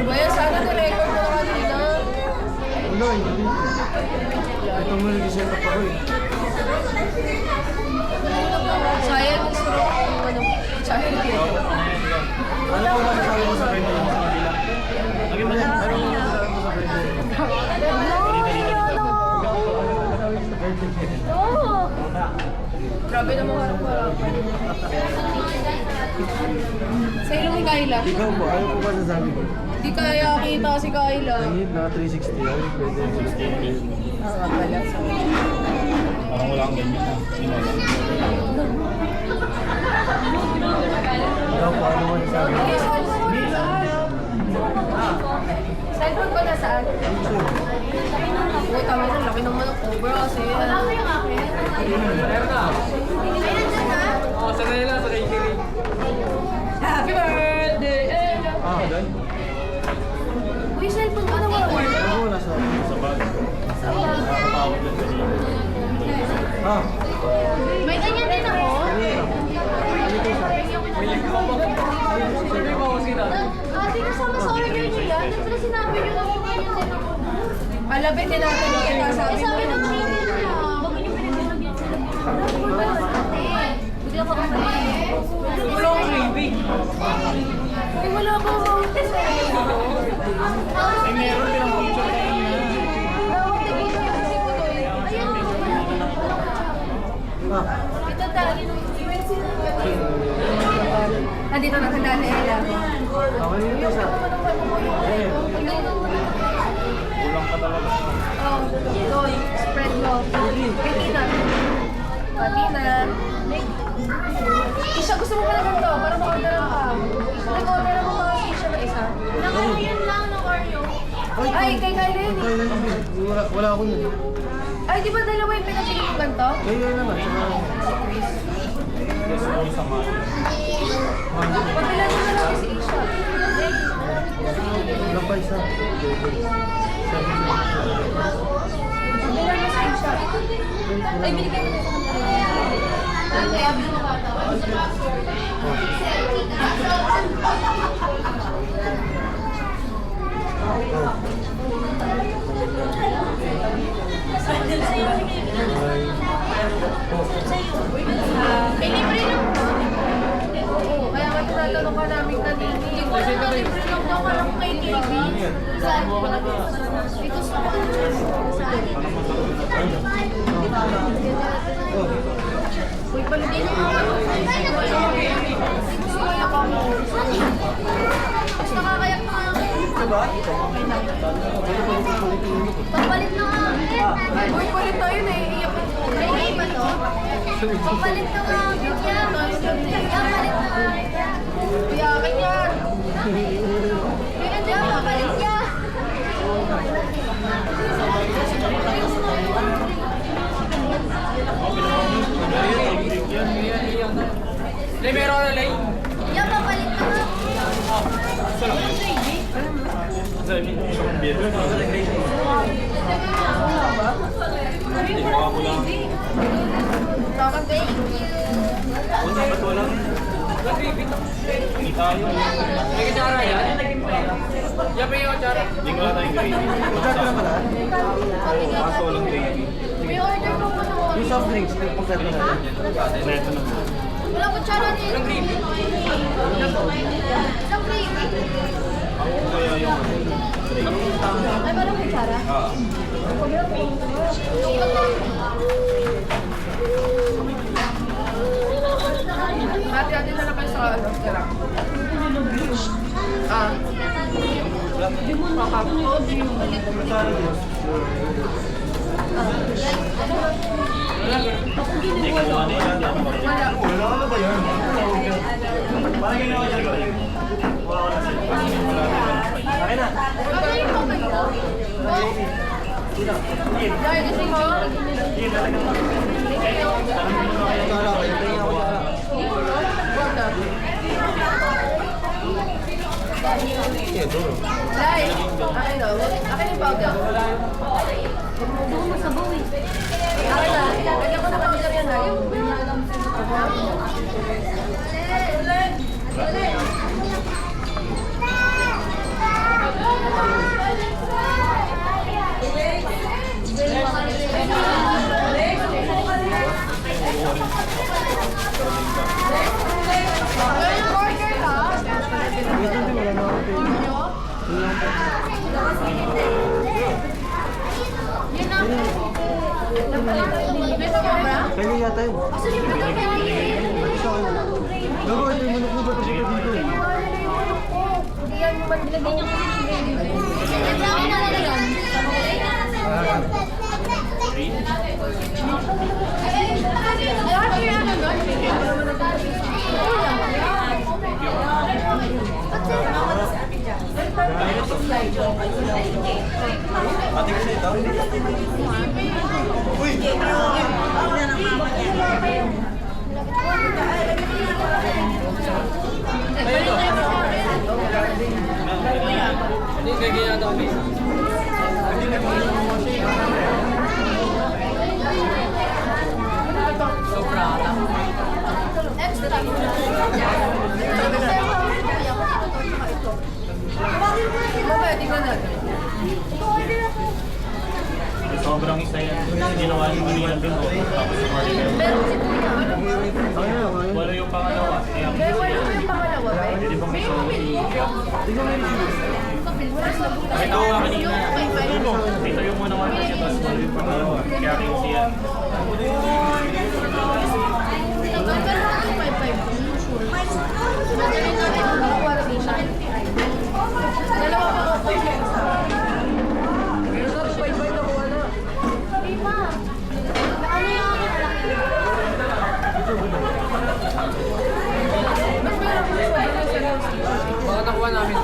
Baya, sana na-record mo na kanina. Wala, hindi. Ito mo nag-isip ako eh. Sayang, gusto ko ano, sayang dito. Ano ba masasabi mo sa friend mo? Ano ba masasabi mo sa friend mo? Grabe naman harap-harapan. Sa ilong ni Kyla. Ikaw po, ano po ba sasabi ko? Di kaya kita si Kyla. Ayun na 360 yan, pwede 60. Ah, pala. Parang wala kang ganyan na. Ikaw po, ano ba sasabi ko? Cellphone ko nasaan? Puta, may laki naman ng cover kasi. Wala ko yung akin. Meron na. Ayun dyan na. Oo, sanay lang sa kay-kiri. Happy birthday! Ah, doon? Uy, cellphone ko na wala. Oo, nasa bag. Nakakapawag lang sa dito. Ah, May ganyan din ako. Sabi mo ako sila. Ate, kasama sa order niyo yan. Di pala sinabi niyo na may ganyan din ako. Alabit din natin kita. Sabi ng chicken niya. Huwag niyo pinaglalagyan sila. Bigla pa kami. Wala akong gravy. Ay, wala ba mountain sa iyo? Ay, meron din ang picture kayo na. Tawag na dito yung kasi ko to eh. Ayan, ah. ito tali ng dito na kanda na Ella. Okay yun ito sa... Eh, Kulang ka talaga. Oh, doon. Spread mo. Pati na. Pati na. Isha, gusto mo pala ganito para ma-order ka. Nag-order ako mga isha na isa. Nakarayan lang ng Oreo. Ay, kay Kylie yun eh. wala ako yun. Ay, di ba dalawa yung pinapili ko ganito? Kaya yun naman, saka... Yes, ako sa mga. Pabilan mo na lang si Isha. Ilang pa isa? Pabilan mo si Isha. Ay, binigay mo na sa kanila. Ay, abin mo bata. May libre lang po. Oo, kaya nga tinatanong ka namin kanina. Hindi ko alam na libre lang daw ka lang kay TV. Saan mo ba? Ito sa uy, palagay niyo ako. Gusto ko yung ako. Mas nakakayak na nga. Diba? Pagpalit na nga. Uy, palit tayo na iiyak ako. Ay, ba to? Pagpalit na nga. Bigyan. Pagpalit na nga. Iyakin yan. Bigyan din pagpalit niya. Hindi, meron na lang. Yan, pagpalit na nga. Isa lang. Sabi mo, isang beer. Hindi, baka ko lang. Thank you. Una, ba't walang? Hindi tayo. May kutsara yan? Yan pa yung kutsara. Hindi ko lang tayong gravy. Magkano na pala? Kaso walang gravy. May order ko po ng Yung soft drinks, magkano na pala? Neto na. wala kutsara din. Walang gravy. Isang gravy. Ako kaya yung Ay, walang kutsara? Ah. Hati-hati na lang kayo sa ano. Tira. Ah. Hindi ko ano yan. Hindi ako marunong. Wala. Wala ka na ba yan? Parang ginawa dyan ko. Akin na. Ano yung pagkayo? Dahil kasi mo. Tara, kaya tingin ako tara. Wala. Lai, akin o. Akin yung powder. Gusto mo masabaw eh. Akin na. Lagyan ko na powder yan ha. Kaya yata yun. Gago, ito yung manok mo ba ito dito? Ate kasi ito? Uy! Hindi, kaya daw kami. Sobra ata. Extra. Pwede ko na. Sobrang isa yan. Ginawa ni Manila din ko. Tapos yung Maribel. Pero si Kuya, ano ba? Wala yung pangalawa. Kaya Pero wala ko yung pangalawa, ba? hindi pa may sorry. Ito Ito nga kanina. Ito yung muna one siya. Tapos wala yung pangalawa. Kaya rin siya. Dalawa pa ako. Baka nakuha namin.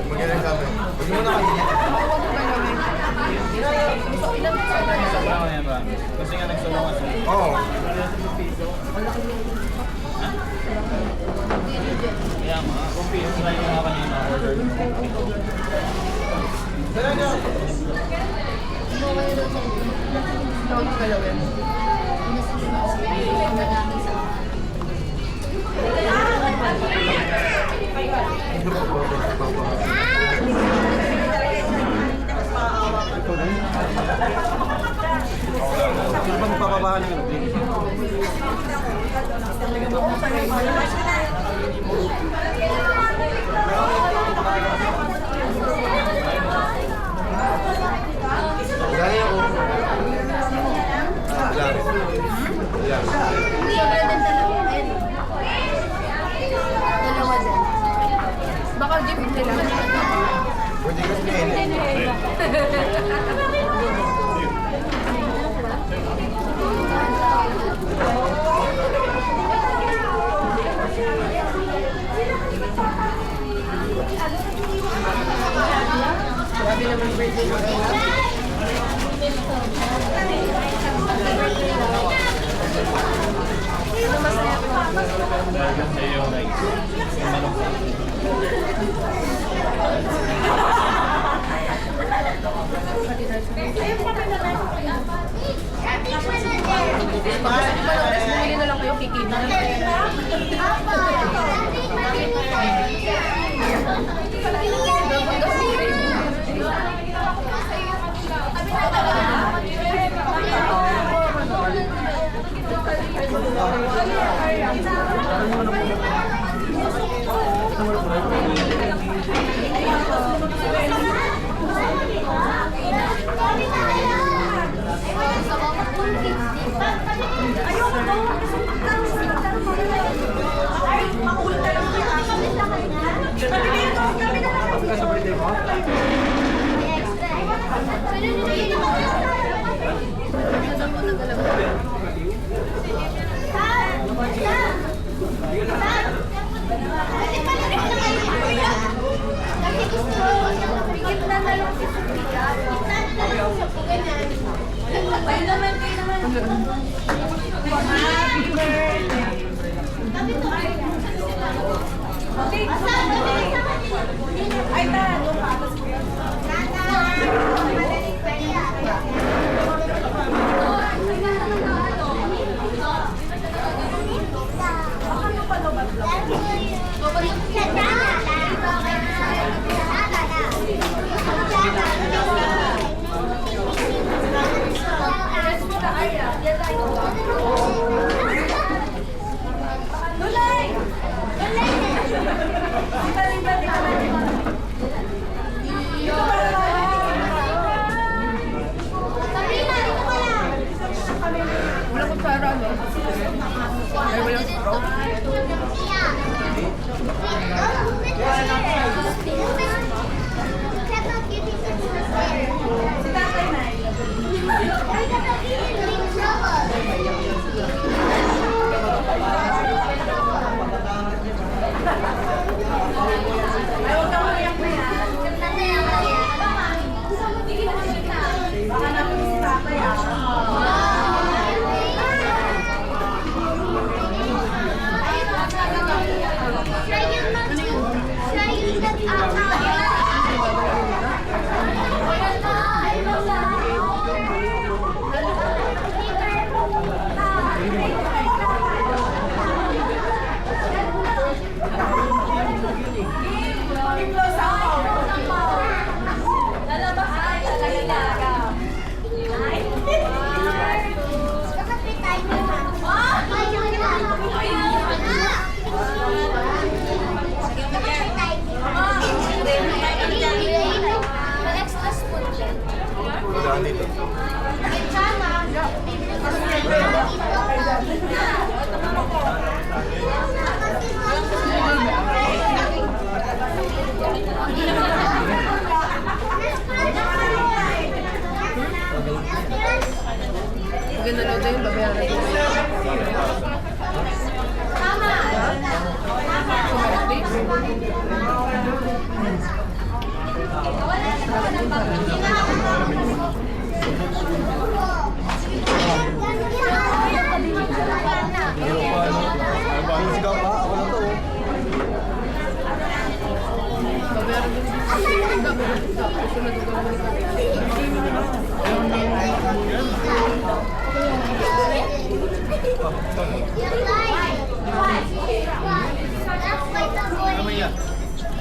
Magaling kami. Huwag mo na kayo. Sobrang yan ba? Kasi nga nagsulungan siya. Oo. Kaya nga, kung piso na yung mga kanina order. Sino ba magpapabahan ng ano? Gaya ako. Ilan? Baka jeep nila. Pwede ka sinayin. Grabe naman birthday mo. Ano masaya ko? Dahil sa iyo, like, yung manok. Bumili na lang kayo, kikita na lang kayo. Ayoko ba? Gusto mo magkaroon mo. Ay, makulit ka lang. Kami na lang. Ka sa birthday mo? Ay, tara, doon ka. Dulay! Wala kong tsara, no? Ay, walang straw. Si tatay na. Ay, huwag ka umiyak na yan. Baka namin si tatay Close ako. Lalabas ay talaga. Saan dito? Ganda na ito yung babayaran ko. Ang sigaw pa? Ako na to. Babayaran ko. Susunod ko Mamaya.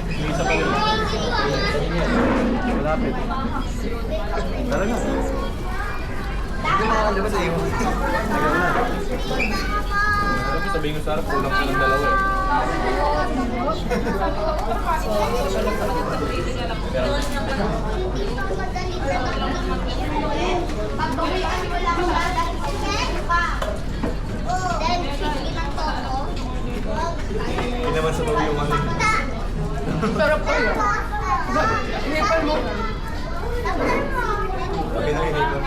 May isa pa yun. Malapit. Tara na. Di ba sa iyo? Tagal na. Kasi sabihin ko sa harap, kulang ko ng dalawa eh. Hindi naman sa bawi yung ano. sarap ko yun. Hinipal mo. Pag inahinay ko.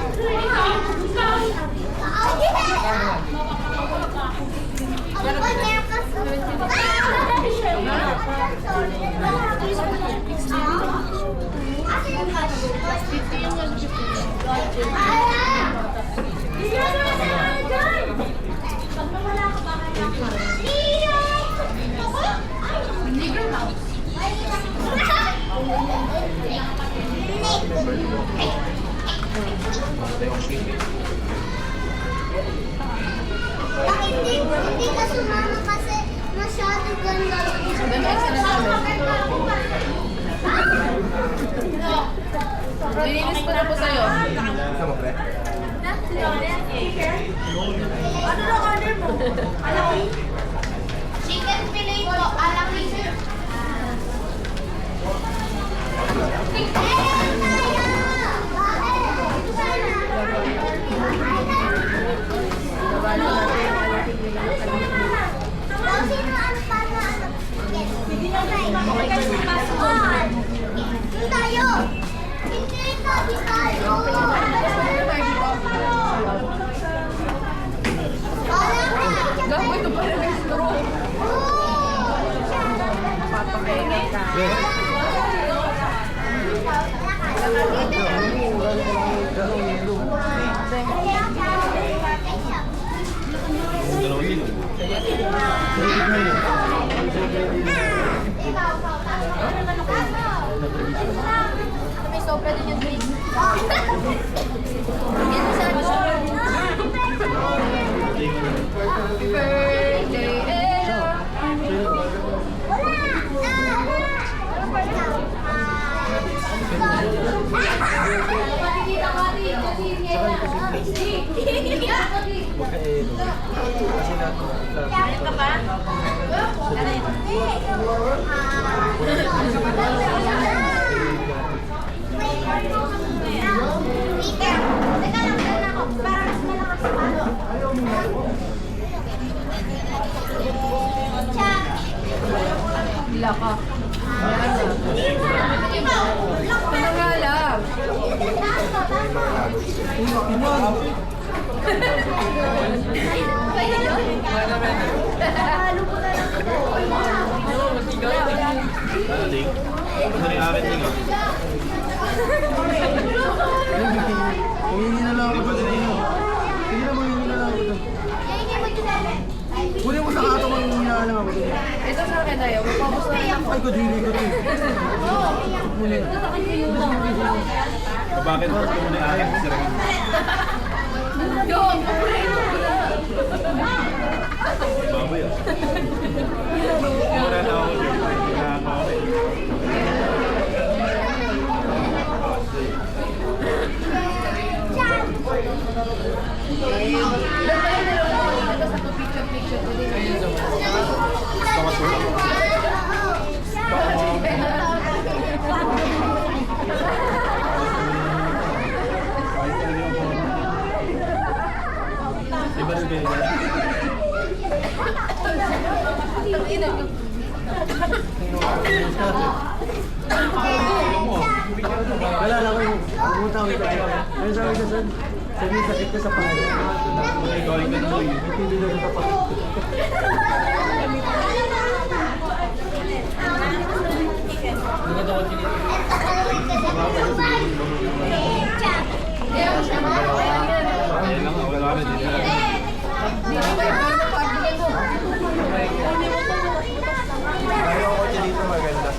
Hindi ka sumama kasi masyado ganda. Dininis ko na po sa'yo. Gusto mo, pre? Ano na order mo? Ano? Chicken fillet po, alamin. Tayo! Hindi tayo tayo! Gago, ito pa rin yung straw. Papakainin ka. Dalawang kilo. sobra din yung grade. Yan sa Happy birthday, Ella. Bila ka. Ano nga lang? Ano, Ding? Ano rin akin, Ding? Humingi na lang ako sa inyo. Sige na, humingi na lang ako doon. Kunin mo sa katong ang humingi na lang ako doon. Ito sa akin na yun. Magpapos na rin ako. Ay, kadiri ko rin. Kunin. Bakit? Ito mo na akin. Yung, paborito ko na. Baboy ah. Wala na ako dyan. Picture ko din. Iba rin kayo. Wala lang ako yung pumunta ko ito. Ayun sabi ko saan? Sabi yung sakit ka sa paa. May galing ka na mo yun. Hindi na rin kapag. Ayan lang, wala kami dito. Kaya ako dito maganda.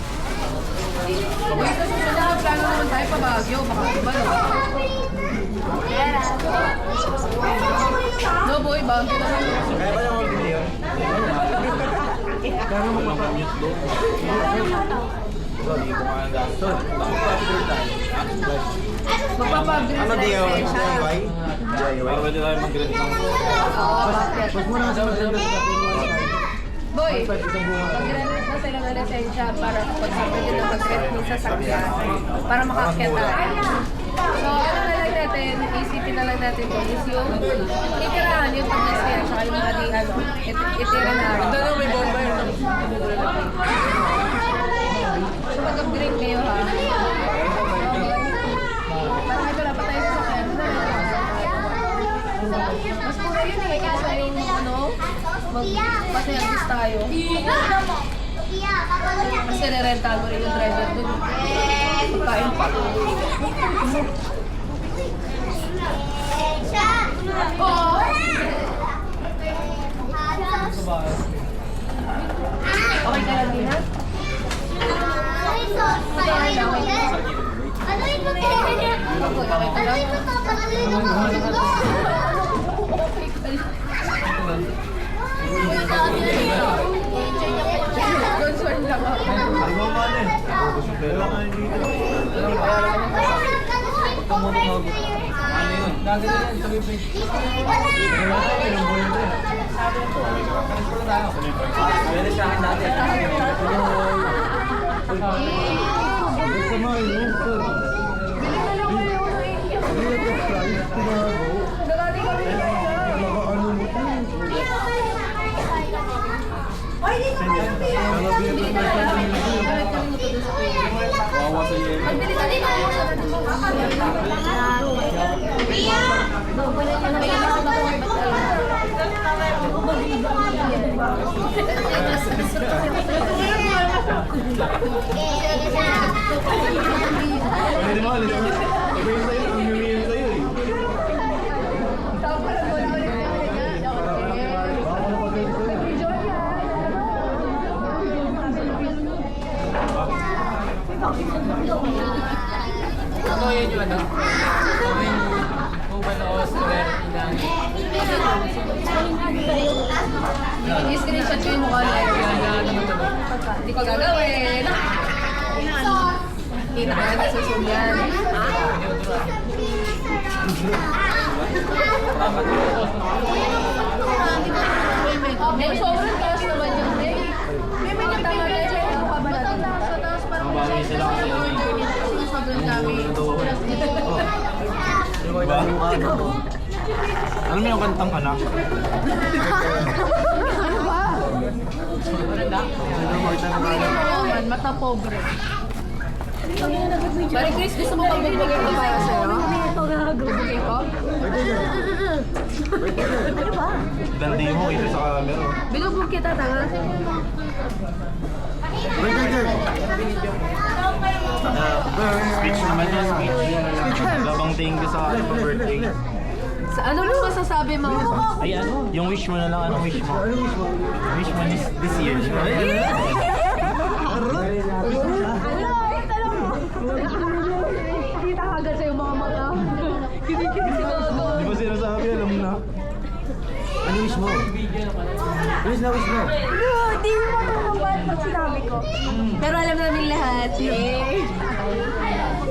Uy, sa susunod, plano naman tayo pa Baguio. Baka iba, no? No, boy, Baguio naman. Kaya ba naman bili yun? Kaya mo Mamamute doon. Hindi ko kaya gastos. Magpapag-green Ano sa diyo? esensya. DIY? Para pwede tayo mag-grade ng Oo, bakit? Mas muna kasi maganda sa Boy, mag-renovate na sila ng esensya para kapag sa pwede na mag-rent ng sasakyan para makakita tayo. So, ano na lang natin, isipin na lang natin kung is yung itirahan yung pag-esensya tsaka yung mga di, ano, itira na. Ito na, may bonfire na. So, mag-upgrade kayo ha. Parang ito na pa tayo sa sasakyan. Mas mura yun eh, kaysa yung ano, mag-paseagis tayo. Kasi re-rental mo rin yung driver dun. Pagkain pa. Okay ka lang din ha? Ano yung Concern lang ako. Pero nga hindi dito. Dati na yan, sabi pa Pwede sa akin dati. Wawa sa iyo. Pwede mo, alis mo. Iba yung sa'yo, ang humihin sa'yo eh. Ito yun yung ano? Mobile Oscar ilang... I-screenshot ko yung mukha niya. Hindi ko gagawin. Kita ka na sa Zoom yan. May sobrang taas naman yung day. May tanga na siya yung mukha ba natin? Sa taas parang Mabawi sila kasi yun eh. sobrang dami. Diba? Alam mo yung kantang anak? Ano ba? Naman, mata pobre. Mari Chris, gusto mo bang magbigay ko para sa'yo? Magbigay ko? Dandi mo, ito sa camera. Binubog kita, tanga. Speech naman yun, speech. Labang thank you sa akin birthday. Sa ano lang masasabi mo? Ay ano? Yung wish mo na lang, anong wish mo? Wish mo this year. Kita agad sa'yo mga mata. Kinikita si Gago. Di ba sinasabi, alam na? Ano wish mo? Wish na. Hindi mo matutupad pag sinabi ko. Pero alam namin lahat.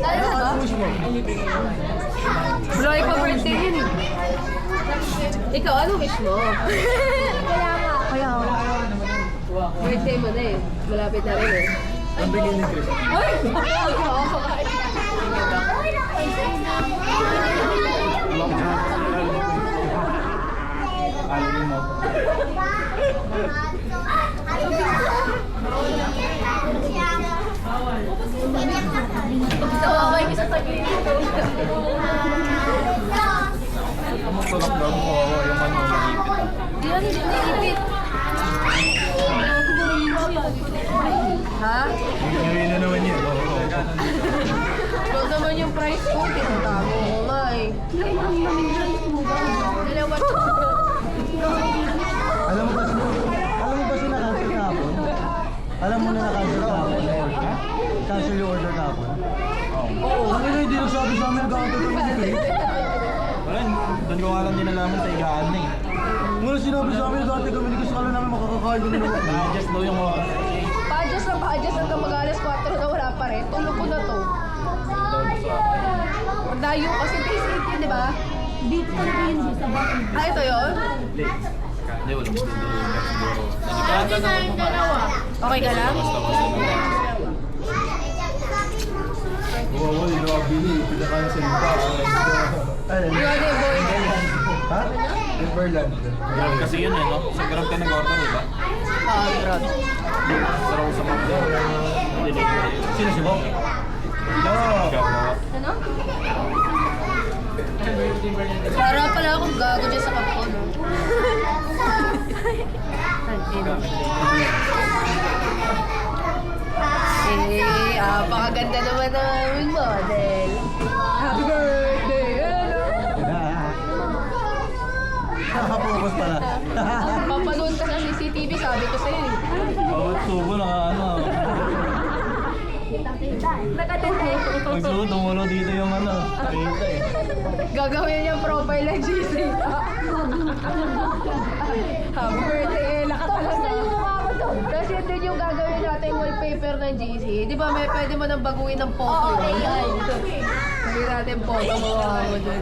Ano ba? Wish mo? Bloy pa birthday yun eh. Ikaw, ano wish mo? Kaya nga. Birthday mo na eh. Malapit na rin eh. Ang bigay ni Chris. Ay! Alam mo. Tawaway ka sa tagilid dito. Ang tulak daw mo, yung ano, nagipit. Di yan, hindi naipit. Ha? Yung na naman yun. Ito naman yung price ko. Tinatago ko nga eh. Dalawa. Alam mo ba na-cancel kahapon? Alam mo na na-cancel kahapon? Cancel yung order kahapon? Oo. Ang ina, hindi nagsabi sa amin nagkakatulong na sila eh. Wala, doon ko nga lang din nalaman sa igaan na eh. Muna sinabi sa amin dati kami, kasi kala namin makakakain ko na naman. Na-adjust daw yung oras. Pa-adjust na pa-adjust hanggang mag-alas 4 na wala pa rin. Tulog ko na to. Dayo kasi basic yun, di ba? Dito ko yun sa bottom. Ah, ito yun? Hindi, wala gusto siguro. Okay ka lang? Oo, yung nabili, pinakancel pa. You are the boy. Ha? Neverland. Grab kasi yun eh, no? Sa Grab ka nag-order, di ba? Grab. Pero ako sa Magda. Delivery. Sino si Bob? No! Ano? Para pala akong gago dyan sa kapko, no? Pakaganda naman ng aming model. Happy birthday! Nakapokus pala. Papanood ka sa CCTV, sabi ko sa'yo eh. Bawat tubo naka-ano. Magsuot, tumulo dito yung ano. Kita eh. Gagawin niyang profile ng GC. Happy birthday! Lakas yung mukha ko to. Kasi ito yung gagawin natin wallpaper ng GC. Di ba may pwede mo nang baguhin ng photo? Oo, Sabi natin photo mukha mo dun.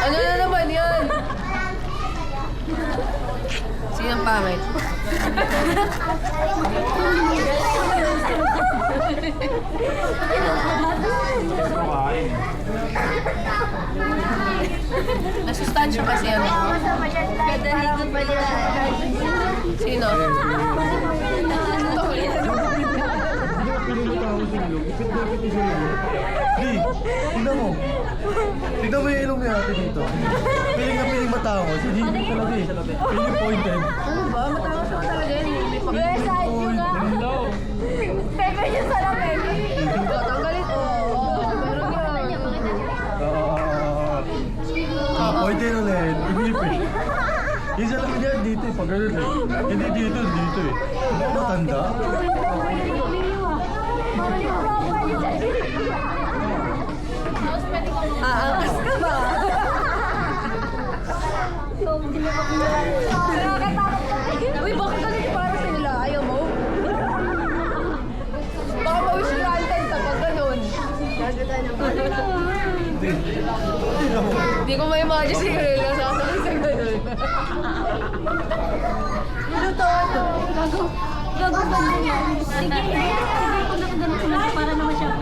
Ano na naman yan? Sinang pangit? Kumain. Nasustansya kasi ano? Kadaligo pa nila. Sino? Di, tignan mo. Tignan mo yung ilong ni ate dito. Piling na piling matangos. Hindi talaga eh. Piling pointed. Ano ba? Matangos ako talaga yan. May Where side yun ah? Pepe yung salamin. tanggalin. Meron yan. Pointed ulit. Ibilip eh. Yung salamin niya dito eh. Pag ganun eh. Hindi dito, dito eh. Matanda. Bawal yung profile yung Hindi ko ma-imagine si Irel na sasakay sa ganun. Gago ba niya? Sige, sige ko lang ganun sila para naman siya.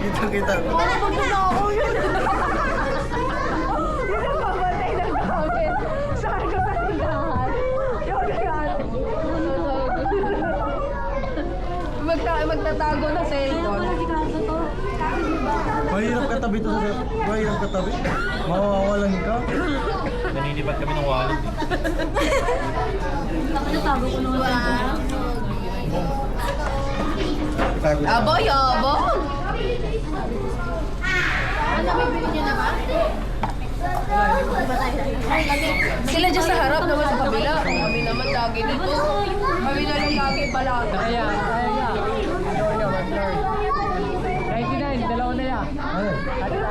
Kita-kita. Pagod na ako yun. Yun ang babatay ng gamit. Saan ka sa tindahan? Yun yan. Magtatago na cellphone. Mahirap katabi to sa... Mahirap katabi. Mawawalan ka. Naninibat kami ng wallet. Nakatago ko naman. Aboy, abong! Ano, bibili niyo na ba? Sila dyan sa harap naman sa kabila. Kami naman lagi dito. Kami na lang lagi pala. Kaya. 99, dalawa na yan. Ayun.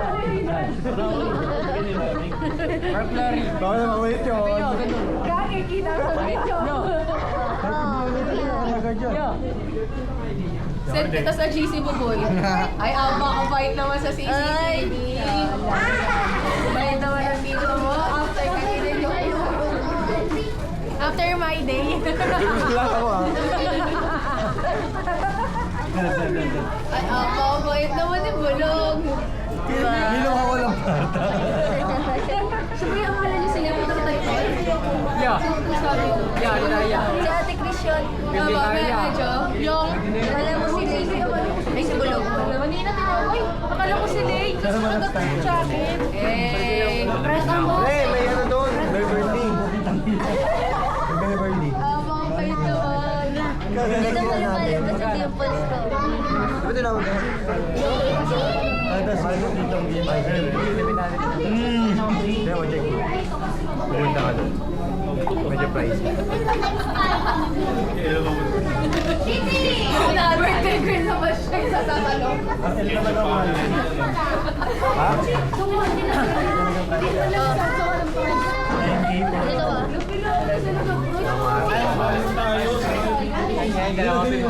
Mark Larry. Bawal na mawait yun. Gagi, kita sa video. Send kita sa GC Buboy. Ay, kabait naman sa CCTV. Bait naman ang dito mo. After kanina yung... After my day. Lang ako ah. Ay, kabait naman yung bulog. Nilong ako lang bata. Sabi ang mahal niyo sila. Punta tayo. Yeah. Sabi ko. Yeah. Si Ate Chris yun. Medyo. Yung, alam mo si Lay. Ay, si Bulog. Manina, tinawag. Akala ko si Lay. Pero malas tayo. Jacket. Eh. Press ang boss. Hey, may ano doon. Beverly. Beverly. Abang kayo naman. Ganda mo yung palabas sa dimples ko. Ba't tinawag ka? Ay, tas ano dito ang game? Hindi, check mo. Pupunta ka doon. Medyo pricey. Birthday girl naman siya yung sasasalo. Ang naman ang mahal. Ha? Ito ba? Dalawa 50.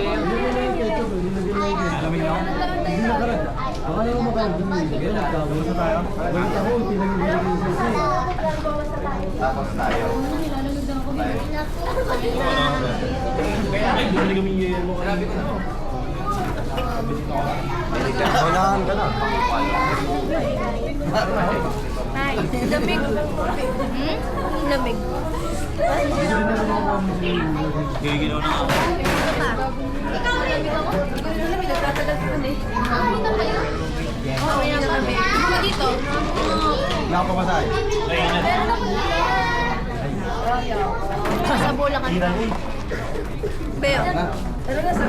Akala mo makalang kaya nagkabulsa tayo. Balik ako, pinag-ibigay sa siya. Tapos tayo. Ay, bumili kami yung mo. Grabe ko na. Kailangan ka na. Ay, lamig. Lamig. Giginaw na ako. Ikaw rin. Lamig, nagtatagal ko na eh. Kami na kayo. Oo, yan kami. Ako dito. Nakapamasay. Meron ako dito. Sa bola ka. Pero, talaga sa